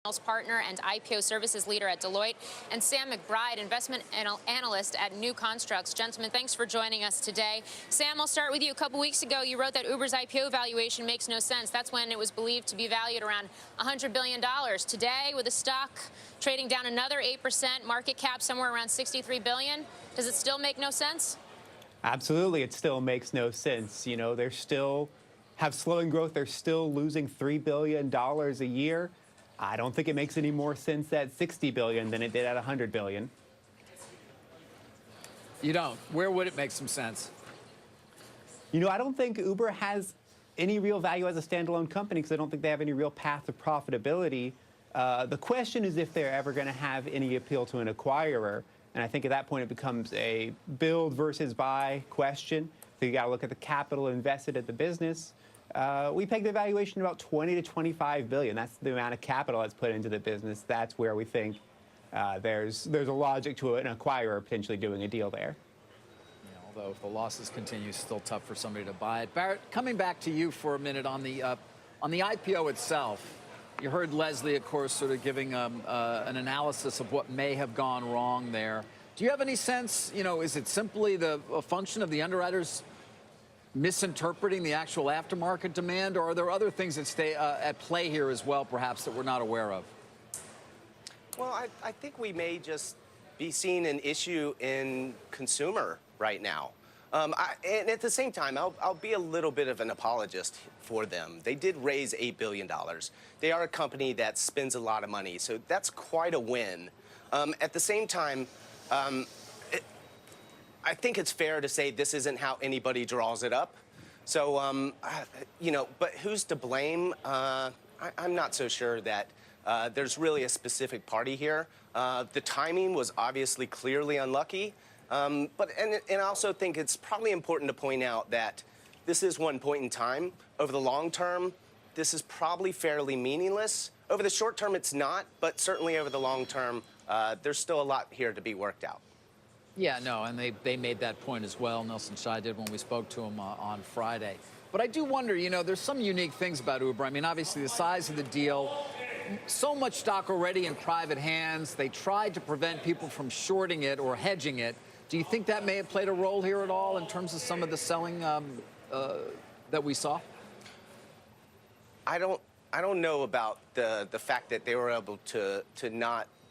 Partner and IPO services leader at Deloitte, and Sam Mcbride, investment analyst at New Constructs. Gentlemen, thanks for joining us today. Sam, I'll start with you. A couple weeks ago, you wrote that Uber's IPO valuation makes no sense. That's when it was believed to be valued around $100 billion. Today, with the stock trading down another 8%, market cap somewhere around $63 billion, does it still make no sense? Absolutely, it still makes no sense. You know, they're still have slowing growth. They're still losing $3 billion a year. I don't think it makes any more sense at $60 billion than it did at $100 billion. You don't. Where would it make some sense? You know, I don't think Uber has any real value as a standalone company because I don't think they have any real path to profitability. The question is if they're ever going to have any appeal to an acquirer. And I think at that point it becomes a build versus buy question. So you got to look at the capital invested at the business. We pegged the valuation about 20 to 25 billion. That's the amount of capital that's put into the business. That's where we think there's a logic to an acquirer potentially doing a deal there. Yeah, although if the losses continue, it's still tough for somebody to buy it. Barrett, coming back to you for a minute on the IPO itself. You heard Leslie, of course, sort of giving an analysis of what may have gone wrong there. Do you have any sense, you know, is it simply a function of the underwriters misinterpreting the actual aftermarket demand, or are there other things that stay at play here as well, perhaps, that we're not aware of? Well, I think we may just be seeing an issue in consumer right now. And at the same time, I'll be a little bit of an apologist for them. They did raise $8 billion. They are a company that spends a lot of money, so that's quite a win. At the same time, I think it's fair to say this isn't how anybody draws it up. So, you know, but who's to blame? I'm not so sure that there's really a specific party here. The timing was obviously clearly unlucky. And I also think it's probably important to point out that this is one point in time. Over the long term, this is probably fairly meaningless. Over the short term, it's not, but certainly over the long term, there's still a lot here to be worked out. Yeah, no, and they made that point as well. Nelson Shai did when we spoke to him on Friday. But I do wonder, you know, there's some unique things about Uber. I mean, obviously the size of the deal, so much stock already in private hands. They tried to prevent people from shorting it or hedging it. Do you think that may have played a role here at all in terms of some of the selling that we saw? I don't know about the fact that they were able to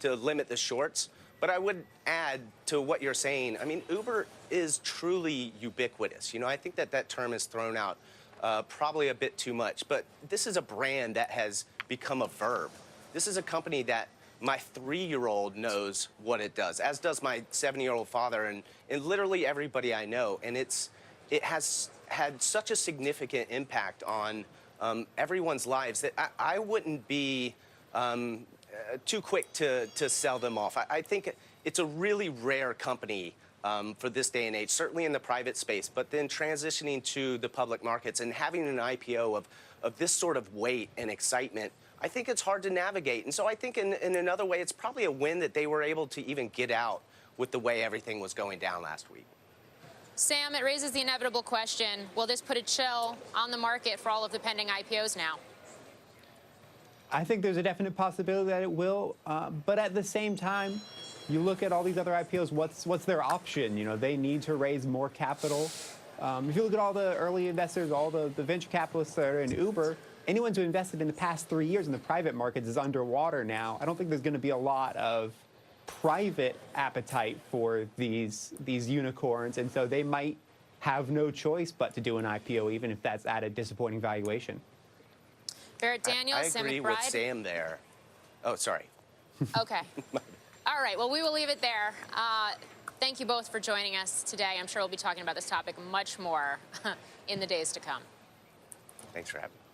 limit the shorts. But I would add to what you're saying, I mean, Uber is truly ubiquitous. You know, I think that term is thrown out probably a bit too much. But this is a brand that has become a verb. This is a company that my 3-year-old knows what it does, as does my 7-year-old father and literally everybody I know. And it has had such a significant impact on everyone's lives that I wouldn't be too quick to sell them off. I think it's a really rare company for this day and age, certainly in the private space, but then transitioning to the public markets and having an IPO of this sort of weight and excitement, I think it's hard to navigate. And so I think in another way, it's probably a win that they were able to even get out with the way everything was going down last week. Sam, it raises the inevitable question, will this put a chill on the market for all of the pending IPOs now? I think there's a definite possibility that it will, but at the same time, you look at all these other IPOs, what's their option? You know, they need to raise more capital. If you look at all the early investors, all the venture capitalists that are in Uber, anyone who invested in the past 3 years in the private markets is underwater now. I don't think there's going to be a lot of private appetite for these unicorns, and so they might have no choice but to do an IPO, even if that's at a disappointing valuation. Barrett Daniels, I agree with Sam there. Oh, sorry. Okay. All right. Well, we will leave it there. Thank you both for joining us today. I'm sure we'll be talking about this topic much more in the days to come. Thanks for having me.